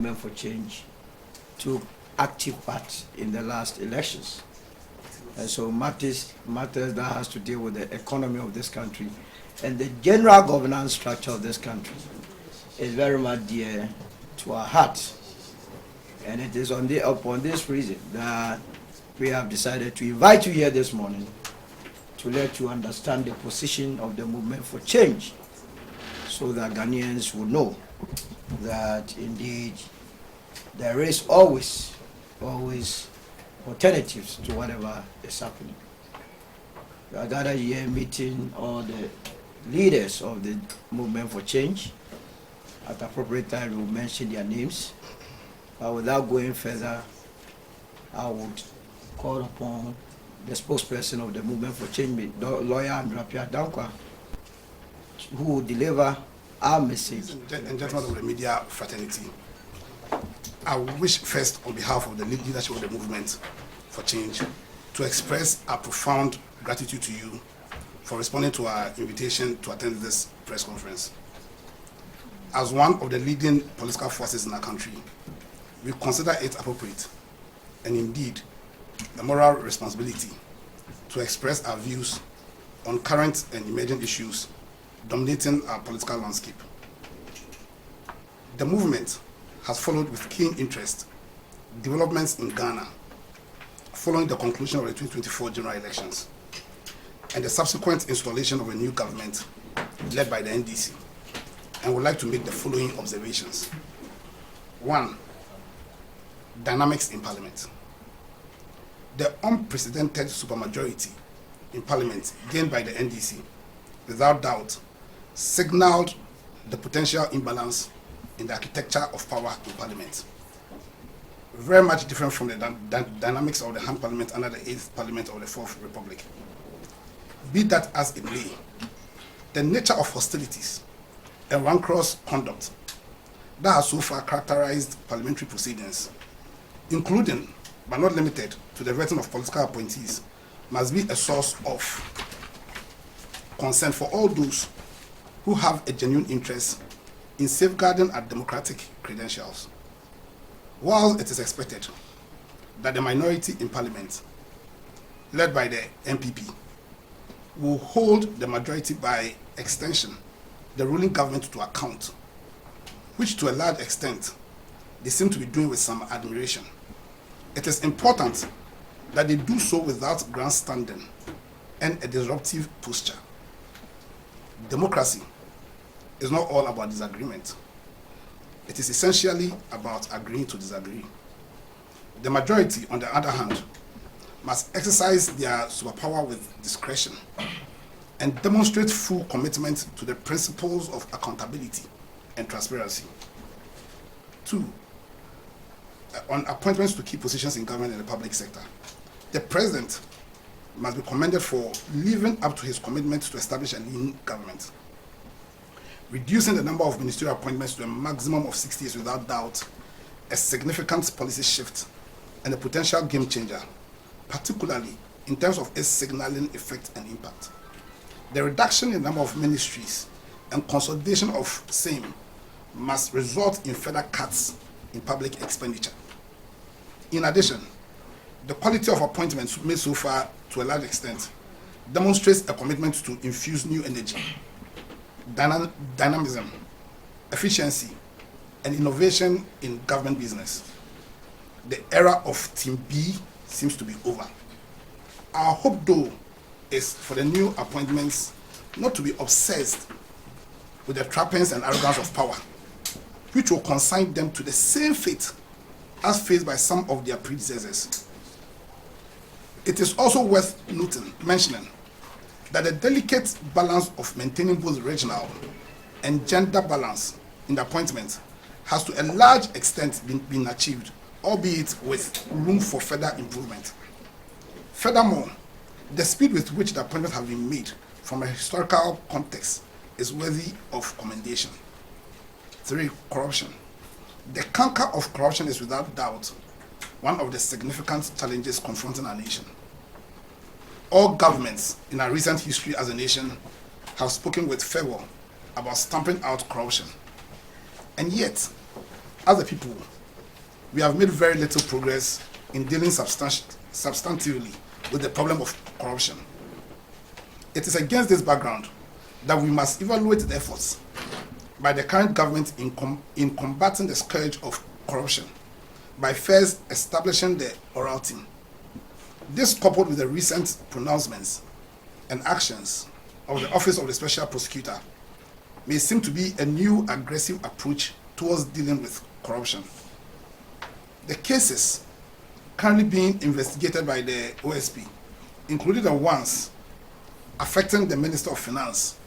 Movement for Change took active part in the last elections. And so matters that has to deal with the economy of this country and the general governance structure of this country is very much dear to our hearts. And it is upon this reason that we have decided to invite you here this morning to let you understand the position of the Movement for Change so that Ghanaians will know that indeed there is always alternatives to whatever is happening. We are gathered here meeting all the leaders of the Movement for Change. At appropriate time, we will mention their names. But without going further, I would call upon the spokesperson of the Movement for Change, lawyer Andrapia Dankwa, who will deliver our message. And gentlemen of the media fraternity, I wish first on behalf of the leadership of the Movement for Change to express our profound gratitude to you for responding to our invitation to attend this press conference. As one of the leading political forces in our country, we consider it appropriate and indeed a moral responsibility to express our views on current and emerging issues dominating our political landscape. The movement has followed with keen interest developments in Ghana following the conclusion of the 2024 general elections and the subsequent installation of a new government led by the NDC, and would like to make the following observations. 1. Dynamics in Parliament. The unprecedented supermajority in Parliament gained by the NDC, without doubt, signaled the potential imbalance in the architecture of power in Parliament. Very much different from the dynamics of the hand Parliament under the 8th Parliament of the 4th Republic. Be that as it may, the nature of hostilities and rancorous conduct that has so far characterized parliamentary proceedings, including but not limited to the vetting of political appointees, must be a source of concern for all those who have a genuine interest in safeguarding our democratic credentials. While it is expected that the minority in Parliament, led by the MPP, will hold the majority by extension, the ruling government to account, which to a large extent they seem to be doing with some admiration, it is important that they do so without grandstanding and a disruptive posture. Democracy is not all about disagreement. It is essentially about agreeing to disagree. The majority, on the other hand, must exercise their superpower with discretion and demonstrate full commitment to the principles of accountability and transparency. 2. On appointments to key positions in government and the public sector, the president must be commended for living up to his commitment to establish a lean government. Reducing the number of ministerial appointments to a maximum of 60 is without doubt a significant policy shift and a potential game changer, particularly in terms of its signaling effect and impact. The reduction in the number of ministries and consolidation of same must result in further cuts in public expenditure. In addition, the quality of appointments made so far, to a large extent, demonstrates a commitment to infuse new energy, dynamism, efficiency, and innovation in government business. The era of Team B seems to be over. Our hope, though, is for the new appointments not to be obsessed with the trappings and arrogance of power, which will consign them to the same fate as faced by some of their predecessors. It is also worth mentioning that the delicate balance of maintaining both regional and gender balance in the appointment has to a large extent been achieved, albeit with room for further improvement. Furthermore, the speed with which the appointments have been made from a historical context is worthy of commendation. 3. Corruption. The canker of corruption is without doubt one of the significant challenges confronting our nation. All governments in our recent history as a nation have spoken with fervor about stamping out corruption. And yet, as a people, we have made very little progress in dealing substantively with the problem of corruption. It is against this background that we must evaluate the efforts by the current government in combating the scourge of corruption by first establishing the oral team. This, coupled with the recent pronouncements and actions of the Office of the Special Prosecutor, may seem to be a new aggressive approach towards dealing with corruption. The cases currently being investigated by the OSP, including the ones affecting the Minister of Finance,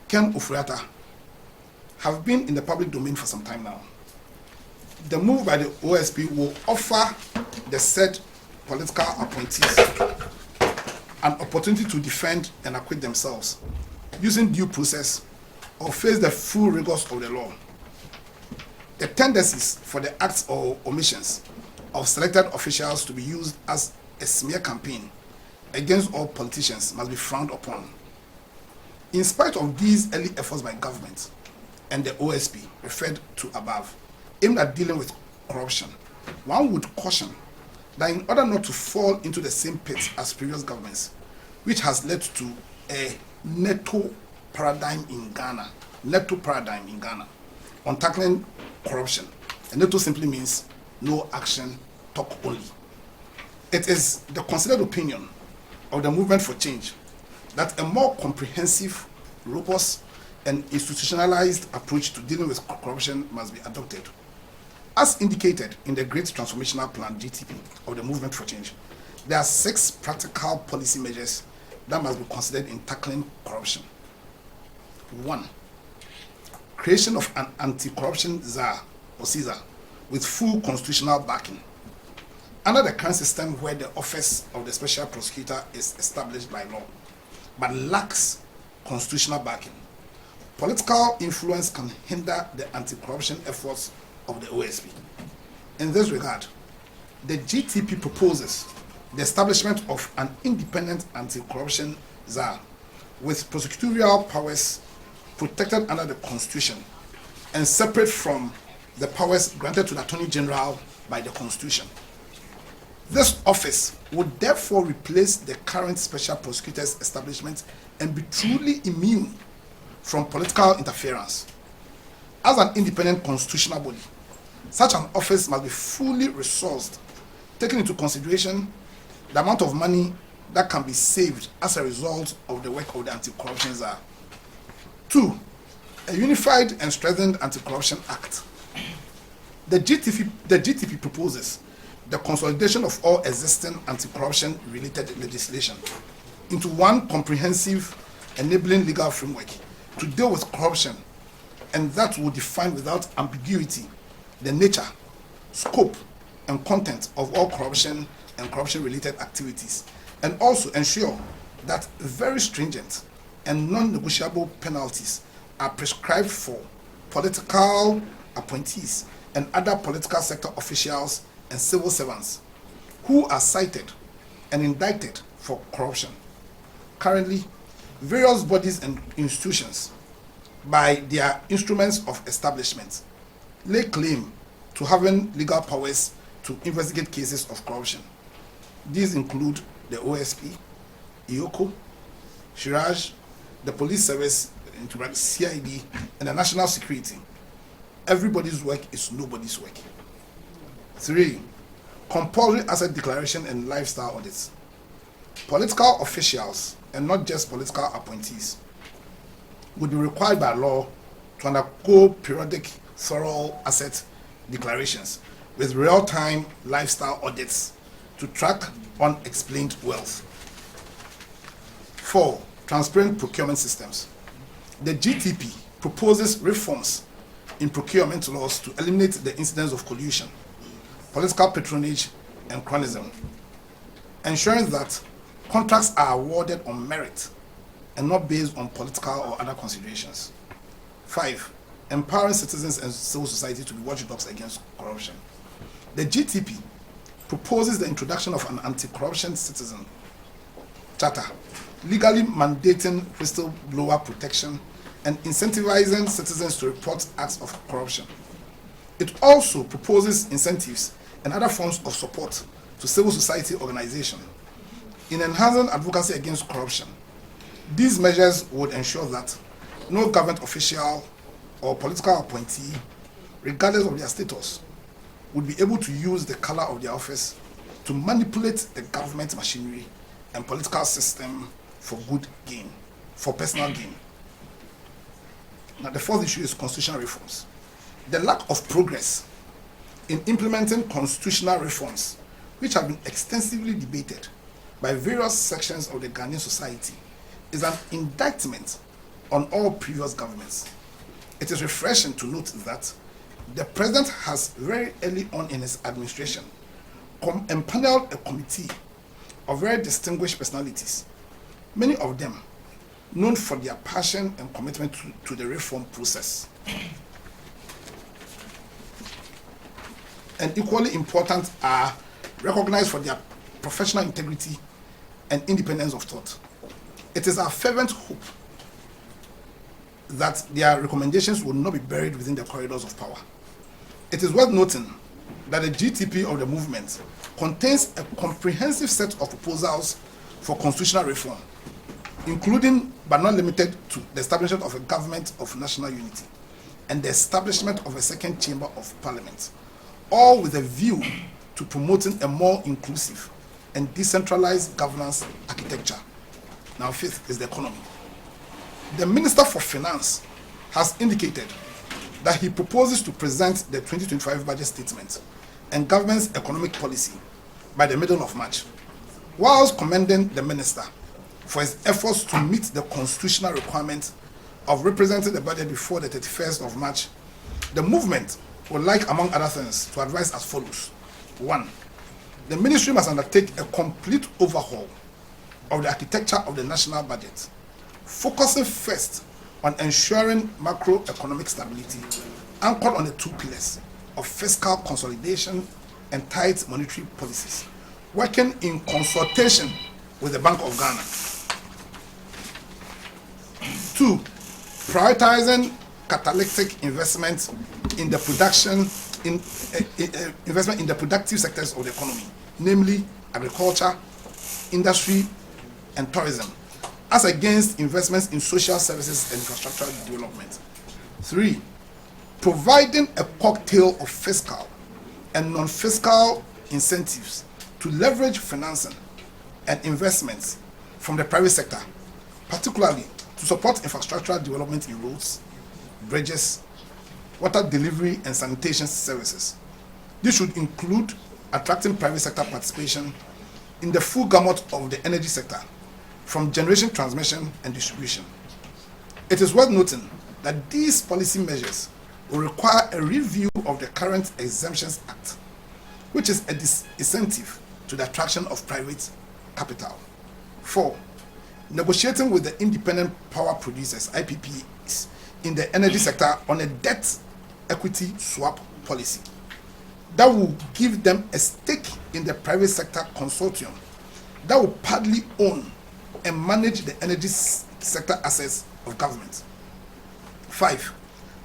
Ken Ofuriatta, have been in the public domain for some time now. The move by the OSP will offer the said political appointees an opportunity to defend and acquit themselves using due process or face the full rigors of the law. The tendencies for the acts or omissions of selected officials to be used as a smear campaign against all politicians must be frowned upon. In spite of these early efforts by government and the OSP referred to above, aimed at dealing with corruption, one would caution that in order not to fall into the same pit as previous governments, which has led to a neto paradigm in Ghana on tackling corruption. And neto simply means no action, talk only. It is the considered opinion of the Movement for Change that a more comprehensive, robust, and institutionalized approach to dealing with corruption must be adopted. As indicated in the Great Transformational Plan, GTP, of the Movement for Change, there are 6 practical policy measures that must be considered in tackling corruption. 1. Creation of an anti-corruption czar or CSAR with full constitutional backing. Under the current system where the Office of the Special Prosecutor is established by law, but lacks constitutional backing, political influence can hinder the anti-corruption efforts of the OSP. In this regard, the GTP proposes the establishment of an independent anti-corruption czar with prosecutorial powers protected under the Constitution and separate from the powers granted to the Attorney General by the Constitution. This office would therefore replace the current Special Prosecutor's establishment and be truly immune from political interference. As an independent constitutional body, such an office must be fully resourced, taking into consideration the amount of money that can be saved as a result of the work of the Anti-Corruption Czar. 2. A unified and strengthened Anti-Corruption Act. The GTP proposes the consolidation of all existing anti-corruption related legislation into one comprehensive enabling legal framework to deal with corruption, and that will define without ambiguity the nature, scope, and content of all corruption and corruption-related activities, and also ensure that very stringent and non-negotiable penalties are prescribed for political appointees and other political sector officials and civil servants who are cited and indicted for corruption. Currently, various bodies and institutions, by their instruments of establishment, lay claim to having legal powers to investigate cases of corruption. These include the OSP, IOCO, Shiraj, the Police Service, CID, and the National Security. Everybody's work is nobody's work. 3. Compulsory asset declaration and lifestyle audits. Political officials, and not just political appointees, would be required by law to undergo periodic thorough asset declarations with real-time lifestyle audits to track unexplained wealth. 4. Transparent procurement systems. The GTP proposes reforms in procurement laws to eliminate the incidence of collusion, political patronage, and cronyism, ensuring that contracts are awarded on merit and not based on political or other considerations. 5. Empowering citizens and civil society to be watchdogs against corruption. The GTP proposes the introduction of an anti-corruption citizen charter, legally mandating whistleblower protection and incentivizing citizens to report acts of corruption. It also proposes incentives and other forms of support to civil society organizations in enhancing advocacy against corruption. These measures would ensure that no government official or political appointee, regardless of their status, would be able to use the color of their office to manipulate the government machinery and political system for good gain, for personal gain. Now, the fourth issue is constitutional reforms. The lack of progress in implementing constitutional reforms, which have been extensively debated by various sections of the Ghanaian society, is an indictment on all previous governments. It is refreshing to note that the president has very early on in his administration empaneled a committee of very distinguished personalities, many of them known for their passion and commitment to the reform process. And equally important are recognized for their professional integrity and independence of thought. It is our fervent hope that their recommendations will not be buried within the corridors of power. It is worth noting that the GTP of the movement contains a comprehensive set of proposals for constitutional reform, including but not limited to the establishment of a government of national unity and the establishment of a second chamber of parliament, all with a view to promoting a more inclusive and decentralized governance architecture. Now, fifth is the economy. The Minister for Finance has indicated that he proposes to present the 2025 budget statement and government's economic policy by the middle of March. Whilst commending the minister for his efforts to meet the constitutional requirement of representing the budget before the 31st of March, the movement would like, among other things, to advise as follows. 1. The ministry must undertake a complete overhaul of the architecture of the national budget, focusing first on ensuring macroeconomic stability, anchored on the two pillars of fiscal consolidation and tight monetary policies, working in consultation with the Bank of Ghana. 2. Prioritizing catalytic investment in the investment in the productive sectors of the economy, namely agriculture, industry, and tourism, as against investments in social services and infrastructural development. 3. Providing a cocktail of fiscal and non-fiscal incentives to leverage financing and investments from the private sector, particularly to support infrastructural development in roads, bridges, water delivery and sanitation services. This should include attracting private sector participation in the full gamut of the energy sector, from generation, transmission, and distribution. It is worth noting that these policy measures will require a review of the current Exemptions Act, which is a disincentive to the attraction of private capital. 4. Negotiating with the independent power producers, IPPs, in the energy sector on a debt equity swap policy that will give them a stake in the private sector consortium that will partly own and manage the energy sector assets of government. 5.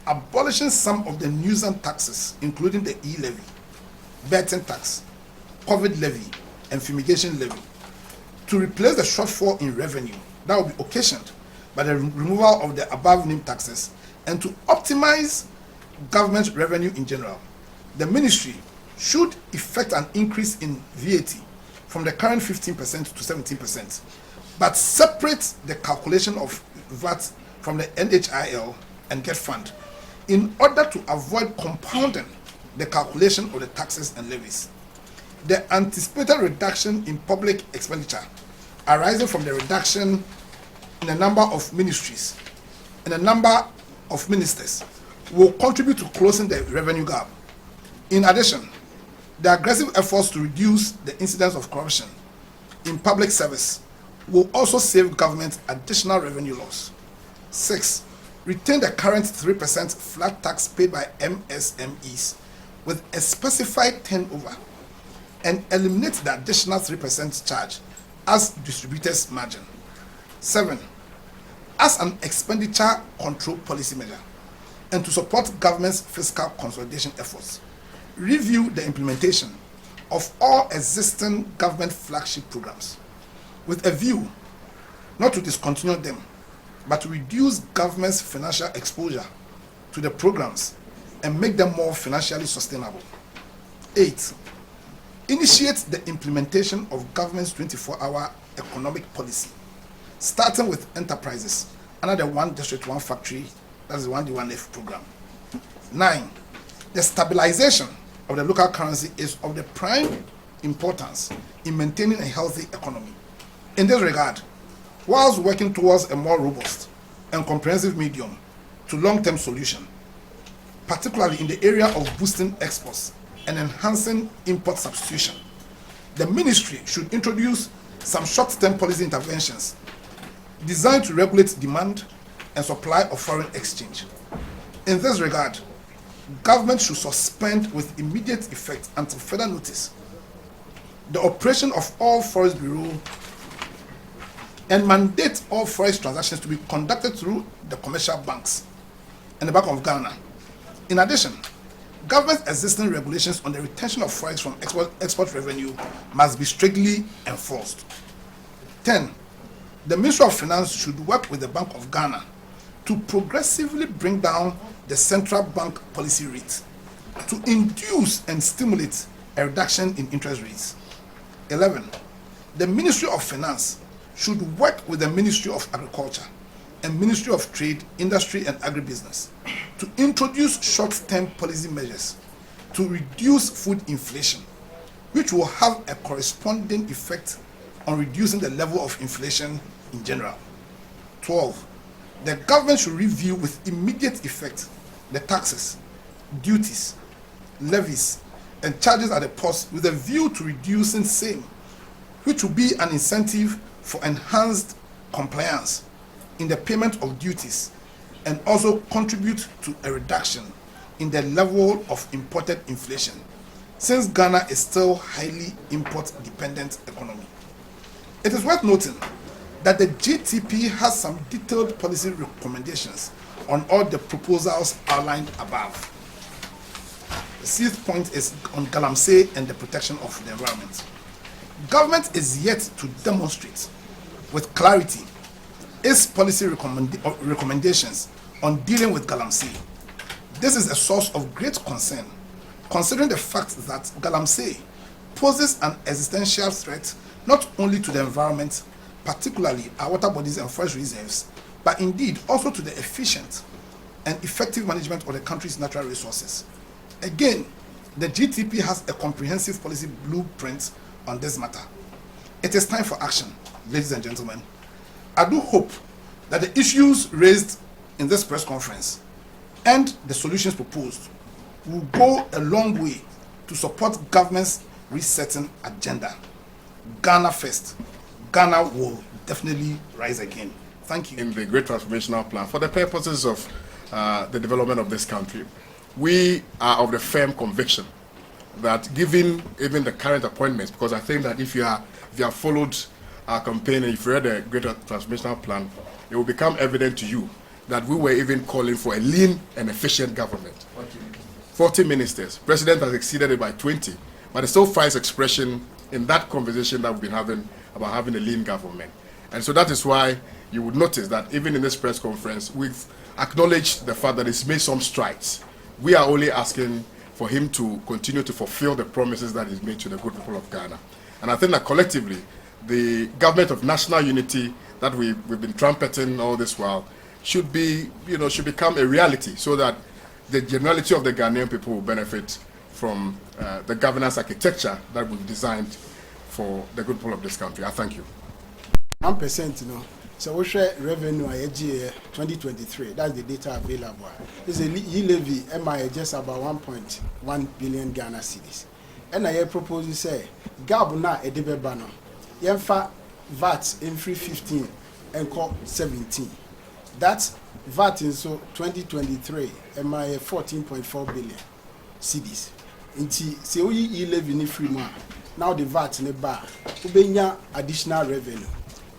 Abolishing some of the nuisance taxes, including the e-levy, betting tax, COVID levy, and fumigation levy, to replace the shortfall in revenue that will be occasioned by the removal of the above-named taxes, and to optimize government revenue in general. The ministry should effect an increase in VAT from the current 15% to 17%, but separate the calculation of VAT from the NHIL and Gov't fund in order to avoid compounding the calculation of the taxes and levies. The anticipated reduction in public expenditure arising from the reduction in the number of ministries and the number of ministers will contribute to closing the revenue gap. In addition, the aggressive efforts to reduce the incidence of corruption in public service will also save government additional revenue loss. 6. Retain the current 3% flat tax paid by MSMEs with a specified turnover and eliminate the additional 3% charge as distributors' margin. 7. As an expenditure control policy measure, and to support government's fiscal consolidation efforts. Review the implementation of all existing government flagship programs with a view not to discontinue them, but to reduce government's financial exposure to the programs and make them more financially sustainable. 8. Initiate the implementation of government's 24-hour economic policy, starting with enterprises under the One District, One Factory, that is the 1D1F program. 9. The stabilization of the local currency is of the prime importance in maintaining a healthy economy. In this regard, whilst working towards a more robust and comprehensive medium to long-term solution, particularly in the area of boosting exports and enhancing import substitution, the ministry should introduce some short-term policy interventions designed to regulate demand and supply of foreign exchange. In this regard, government should suspend with immediate effect until further notice the operation of all forex bureaux and mandate all forex transactions to be conducted through the commercial banks and the Bank of Ghana. In addition, government's existing regulations on the retention of forex from export revenue must be strictly enforced. 10. The Ministry of Finance should work with the Bank of Ghana to progressively bring down the central bank policy rate to induce and stimulate a reduction in interest rates. 11. The Ministry of Finance should work with the Ministry of Agriculture and Ministry of Trade, Industry and Agribusiness to introduce short-term policy measures to reduce food inflation, which will have a corresponding effect on reducing the level of inflation in general. 12. The government should review with immediate effect the taxes, duties, levies, and charges at the ports with a view to reducing same, which will be an incentive for enhanced compliance in the payment of duties and also contribute to a reduction in the level of imported inflation, since Ghana is still highly import-dependent economy. It is worth noting that the GTP has some detailed policy recommendations on all the proposals outlined above. The 6th point is on galamsey and the protection of the environment. Government is yet to demonstrate with clarity its policy recommendations on dealing with galamsey. This is a source of great concern, considering the fact that galamsey poses an existential threat not only to the environment, particularly our water bodies and forest reserves, but indeed also to the efficient and effective management of the country's natural resources. Again, the GTP has a comprehensive policy blueprint on this matter. It is time for action, ladies and gentlemen. I do hope that the issues raised in this press conference and the solutions proposed will go a long way to support government's resetting agenda. Ghana first. Ghana will definitely rise again. Thank you. In the Great Transformational Plan, for the purposes of the development of this country, we are of the firm conviction that given even the current appointments, because I think that if you have followed our campaign and if you read the Great Transformational Plan, it will become evident to you that we were even calling for a lean and efficient government. 40 ministers. President has exceeded it by 20, but it still finds expression in that conversation that we've been having about having a lean government. And so that is why you would notice that even in this press conference, we've acknowledged the fact that he's made some strides. We are only asking for him to continue to fulfill the promises that he's made to the good people of Ghana. And I think that collectively, the government of national unity that we've been trumpeting all this while should become a reality, so that the generality of the Ghanaian people will benefit from the governance architecture that we've designed for the good people of this country. I thank you. 1%, so we share revenue 2023. That's the data available. It's a levy MI just about 1.1 billion Ghana cedis. And I propose to say, Gabuna edebe bano. Yenfa VAT in free 15 and call 17. That's VAT in so 2023 MI 14.4 billion cedis. Inti se we levy ni free man. Now the VAT in the bar. Ubenya additional revenue.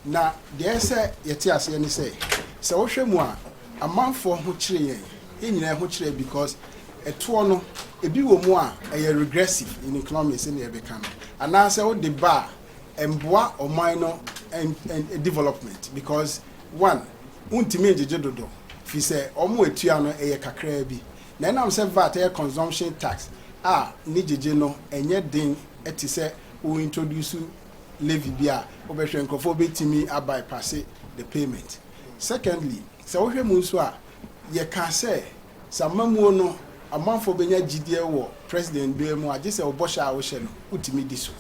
Na the say yeti ase ni say we hwe mu a man for ho kire nyina ho kyerɛ because ɛtoɔ no ebi wɔ mu a ɛyɛ regressive in economics in the become and now say the bar emboa ɔman no and development because one untimi jeje dodo fi sɛ ɔmo etua no ɛyɛ kakra bi na ɛnam sɛ VAT ɛyɛ consumption tax ne jeje no ɛnyɛ den ɛte sɛ o introduce levy bi a obɛhwɛ nkrɔfo betimi bypass the payment. Secondly sɛ wohwɛ mu nso a yɛ ka sɛ samamuo no amanfo benya gidie wɔ president bi mu agye sɛ obɔhya a wohye no utimi di so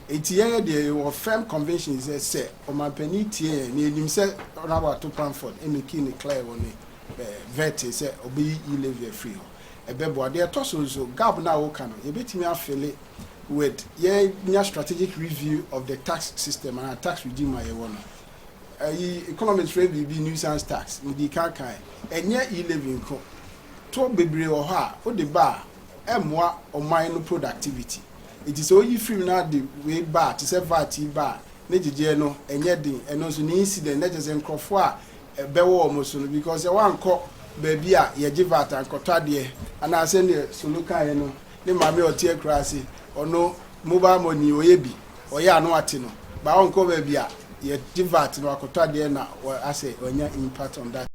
eti yɛ de wɔ firm convention sɛ ɔmanpani tie ne enim sɛ Honorable Ato Forson emeki ne clear wɔ ne vet sɛ obi levy free ho ɛbɛbɔ ade ɛtɔ so gap na wo ka no yɛbɛtimi afele with nya strategic review of the tax system and tax regime a yɛwɔ no economics rate bi nuisance tax ndi kan ɛnyɛ levy nko to bebre wɔ hɔ a o de ba ɛmoa ɔman no productivity it is oyi film na the way ba to say VAT ba ne gege no ɛnyɛ den ɛno nso ne incident na just nkrɔfo a ɛbɛwɔ ɔmo so no because ɛwankɔ baabi a yɛgye VAT ankɔtɔ adeɛ ana sɛ ne solo kan no ne maame ɔte akura ase ɔno mobile money oyɛ bi ɔyɛ ano ate no ba ɔnkɔ baabi a yɛgye VAT no akɔtɔ adeɛ na asɛ ɔnya impact on that.